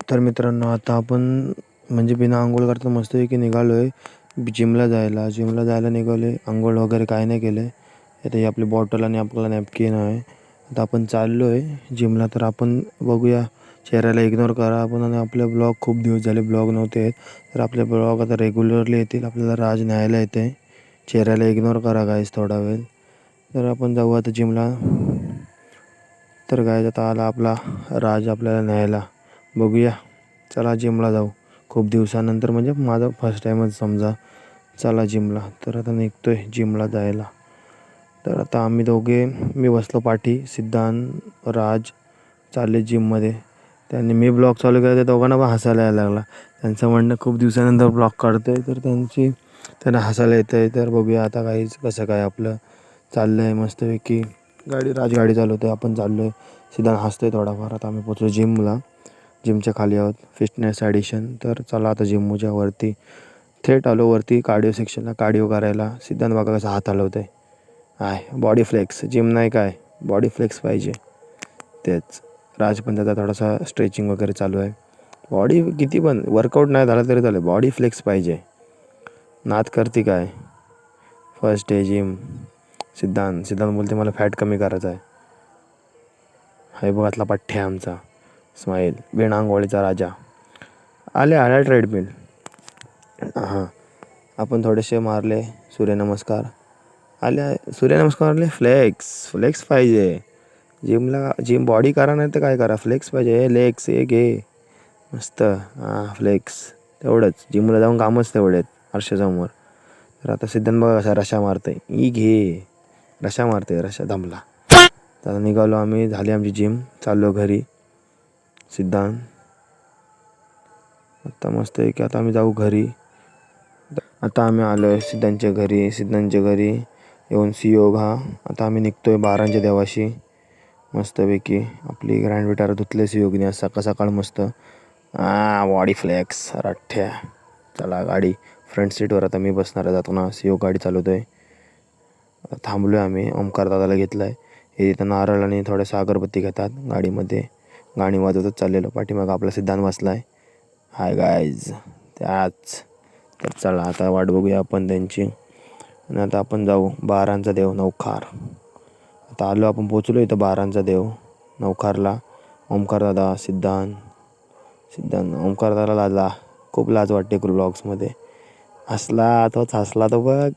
तर मित्रांनो, आता आपण म्हणजे बिना अंघोळ करता मस्तपैकी निघालो आहे जिमला जायला निघालो आहे. अंघोळ वगैरे काय नाही केलं आहे. आता ही आपली बॉटल आणि आपला नॅपकिन आहे. आता आपण चाललो आहे जिमला. तर आपण बघूया, चेहऱ्याला इग्नोर करा आपण. आणि आपले ब्लॉग खूप दिवस झाले ब्लॉग नव्हते आहेत, तर आपले ब्लॉग आता रेग्युलरली येतील. आपल्याला राज न्यायला येते. चेहऱ्याला इग्नोर करा गाईज थोडा वेळ. तर आपण जाऊ आता जिमला. तर गाईज आता आला आपला राज आपल्याला न्यायला. बघूया, चला जिमला जाऊ. खूप दिवसानंतर म्हणजे माझा फर्स्ट टाईमच समजा. चला जिमला. तर आता निघतो आहे जिमला जायला. तर आता आम्ही दोघे, मी बसलो पाठी, सिद्धांत राज चालले जिममध्ये. त्यांनी मी ब्लॉग चालू केला, ते दोघांना पण हसायला यायला लागला. त्यांचं म्हणणं खूप दिवसानंतर ब्लॉग काढतो आहे, तर त्यांना हसायला येतं आहे. तर बघूया आता काहीच कसं काय आपलं चाललं आहे मस्तपैकी. राज गाडी चालवतो आहे, आपण चाललो आहे. सिद्धांत हसतो आहे थोडाफार. आता आम्ही पोचलो जिमला. जिमच्या खाली आहोत, फिटनेस ॲडिशन. तर चला आता जिमच्या वरती थेट आलो वरती कार्डिओ सेक्शनला कार्डिओ करायला. सिद्धांत बघा कसा हात हलवत आहे. Body flex. जिम नाही काय, बॉडी फ्लेक्स पाहिजे. तेच राज पण त्याचा थोडासा स्ट्रेचिंग वगैरे चालू आहे. बॉडी किती पण वर्कआउट नाही झाला तरी चालेल, बॉडी फ्लेक्स पाहिजे. नाद करते काय. First day gym. सिद्धांत बोलते मला फॅट कमी करायचा आहे. हाय बघातला पठ्ठ्या आमचा स्माईल, बिना आंघोळीचा राजा. आल्या ट्रेडमिल. हां, आपण थोडेसे मारले सूर्यनमस्कार. सूर्यनमस्कार मारले. फ्लेक्स पाहिजे जिमला. जिम बॉडी करा नाही तर काय करा, फ्लेक्स पाहिजे. लेग्स हे घे मस्त. फ्लेक्स तेवढंच. जिमला जाऊन कामच तेवढेत आरशासमोर. तर आता सिद्धांत बघा कसा रशा मारते. रशा मारते, रशा दमला. तर निघालो आम्ही, झाली आमची जिम. चाललो घरी. सिद्धांत आता मस्त आहे की आता आम्ही जाऊ घरी. आता आम्ही आलो आहे सिद्धांतच्या घरी येऊन योग. आता आम्ही निघतो आहे बारांच्या देवाशी मस्तपैकी. आपली ग्रँड विटार धुतले योगने आज सकाळ मस्त. बॉडी फ्लेक्स रठ्ठ्या. चला गाडी फ्रंट सीटवर आता मी बसणार आहे जाताना. योग गाडी चालवतो आहे. थांबलो आहे आम्ही. ओमकार दादाला घेतला आहे. हे इथं नारळ आणि थोड्याशा अगरबत्ती घेतात गाडीमध्ये. गाणी वाजवतच चाललेलं. पाठीमागं आपला सिद्धांत बसला आहे. हाय गाईज त्याच. तर चला आता वाट बघूया आपण त्यांची. आणि आता आपण जाऊ बारांचा देव नवखार. आता आलो आपण, पोचलो इथं बारांचा देव नवखारला. ओमकार दादा सिद्धांत ओमकार दादा लाजला. खूप लाज वाटते ब्लॉग्समध्ये. तोच हसला तो बघ.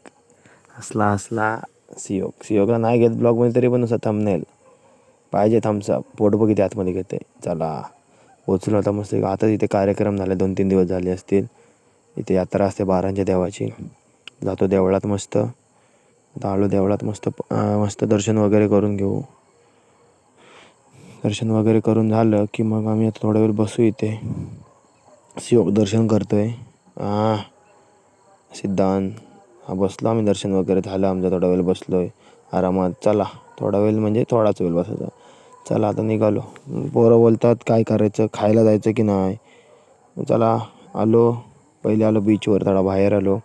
हसला सियोगला नाही घेत ब्लॉगमध्ये, तरी पण असं थंबनेल पाहिजे. थम्सअप पोट बघ किती आतमध्ये घेते. चला पोचलो आता मस्त. आता इथे कार्यक्रम झाले, 2-3 दिवस झाले असतील. इथे यात्रा असते बारांच्या देवाची. जातो देवळात मस्त. आता आलो देवळात मस्त दर्शन वगैरे करून घेऊ. दर्शन वगैरे करून झालं की मग आम्ही आता थोडा वेळ बसू इथे. दर्शन करतोय. सिद्धांत बसलो आम्ही. दर्शन वगैरे झालं आमचं. थोडा वेळ बसलो आहे आरामात. चला थोडा वेळ म्हणजे थोडाच वेळ बसायचा. चला आता निघालो. पोरं बोलतात काय करायचं, खायला जायचं की नाही. चला पहिले आलो बीचवर. थोडा बाहेर आलो.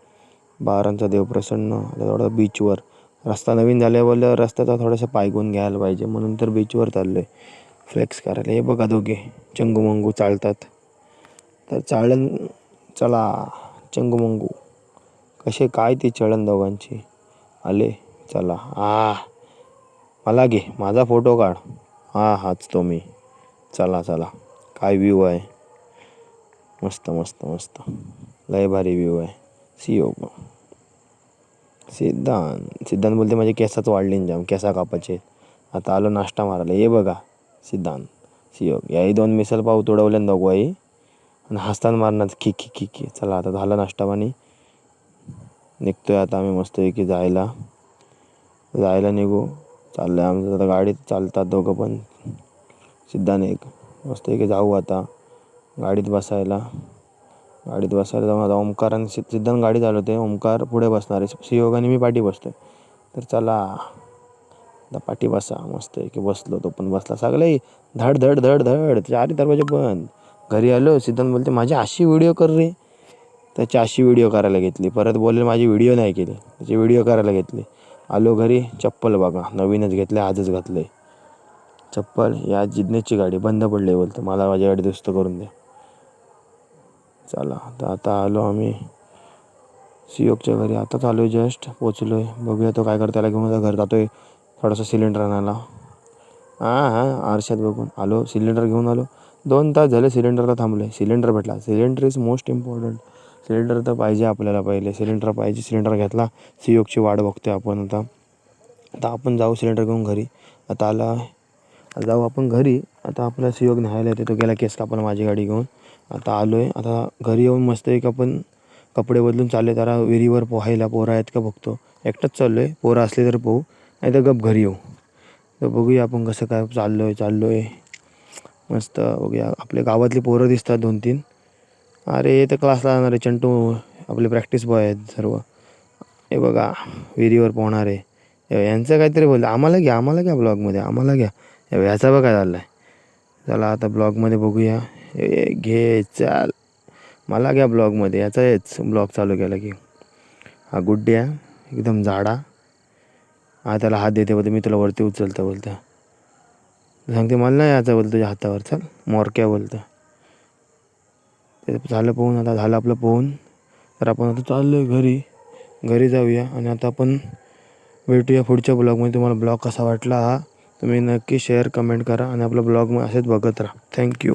बारांचा देव प्रसन्न. थोडं बीचवर. रस्ता नवीन झाल्या बोलल्यावर रस्त्याचा थोडासा पायगुण घ्यायला पाहिजे, म्हणून तर बीचवर चाललो आहे फ्लेक्स करायला. हे बघा दोघे चंगूमंगू चालतात. तर चला चंगूमंगू कसे काय ती चळण दोघांची. आले चला. मला घे, माझा फोटो काढ. हाच तो मी. चला काय व्ह्यू आहे. मस्त लय भारी व्ह्यू आहे. योग सिद्धांत बोलते माझे केसाच वाढले जाम, केसा कापाचे. आता आलो नाश्ता मारायला. हे बघा सिद्धांत योग याही 2 मिसल पाव तुडवल्या दोघाही. आणि हसताना मारणार खी. चला आता झालं नाश्ता पाणी. निघतोय आता आम्ही मस्तपैकी जायला निघू. चाललं आहे आमचं आता. गाडीत चालतात दोघं पण. सिद्धांत एक मस्तपैकी जाऊ आता गाडीत बसायला जाऊन. आता ओमकार आणि सिद्धांत गाडी चालवते. ओमकार पुढे बसणार आहे. सियोग आणि मी पाठी बसतोय. तर चला आता पाठी बसा मस्तपैकी. बसलो, तो पण बसला. सगळे धड चारी दरवाजे बंद. घरी आलो. सिद्धांत बोलते माझी अशी व्हिडिओ कर रे. त्याची अशी व्हिडिओ करायला घेतली. परत बोलले माझी व्हिडिओ नाही केली, त्याची व्हिडिओ करायला घेतली. आलो घरी. चप्पल बघा नवीनच घेतले, आजच घातले चप्पल. या जिज्ञेसची गाडी बंद पडली. बोलतं मला माझी गाडी दुरुस्त करून द्या. चला आता आलो आम्ही सियोकच्या घरी. आताच आलो आहे, जस्ट पोचलो आहे. बघूया तो काय करतो. त्याला घेऊन घर जातो आहे थोडासा सिलेंडर आणायला. आरशात बघून आलो, सिलेंडर घेऊन आलो. 2 तास झाले सिलेंडरला थांबलो आहे. सिलेंडर भेटला. Cylinder is most important. Cylinder तर पाहिजे आपल्याला, पहिले सिलेंडर पाहिजे. सिलेंडर घेतला. सियोकची वाट बघतो आहे आपण. आता आपण जाऊ सिलेंडर घेऊन घरी. आता जाऊ आपण घरी. आता आपल्याला सियोग न्यायला येते. तो गेला केस कापायला माझी गाडी घेऊन. आता आलो आहे. आता घरी येऊन मस्त एक आपण कपडे बदलून चालले जरा विहिरीवर पोहायला. पोरं आहेत का बघतो. एकटाच चाललो आहे. पोरं असले तर पोहू, नाही तर गप घरी येऊ. तर बघूया आपण कसं काय चाललो आहे मस्त. बघूया आपल्या गावातली पोरं दिसतात 2-3. अरे तर क्लासला जाणार आहे. चंटू आपले प्रॅक्टिस बॉय आहेत सर्व. हे बघा विहिरीवर पोहणार आहे. यांचं काहीतरी बोललं, आम्हाला घ्या ब्लॉगमध्ये, आम्हाला घ्या. ह्याचा बघा काय चाललं आहे. चला आता ब्लॉगमध्ये बघूया. घे चाल, मला घ्या ब्लॉगमध्ये. याचा हेच ब्लॉग चालू केला की हा गुड्ड्या एकदम जाडा. त्याला हात देते बोलते मी तुला वरती उचलता बोलतं. सांगते मला नाही याचा बोलतो तुझ्या हातावर, चल मोरक्या बोलतं. ते झालं पोहून. आता झालं आपलं पोहून. तर आपण आता चाललो आहे घरी जाऊया. आणि आता आपण भेटूया पुढच्या ब्लॉगमध्ये. तुम्हाला ब्लॉग कसा वाटला हा तुम्ही नक्की शेअर कमेंट करा. आणि आपला ब्लॉग असेच बघत राहा. थँक्यू.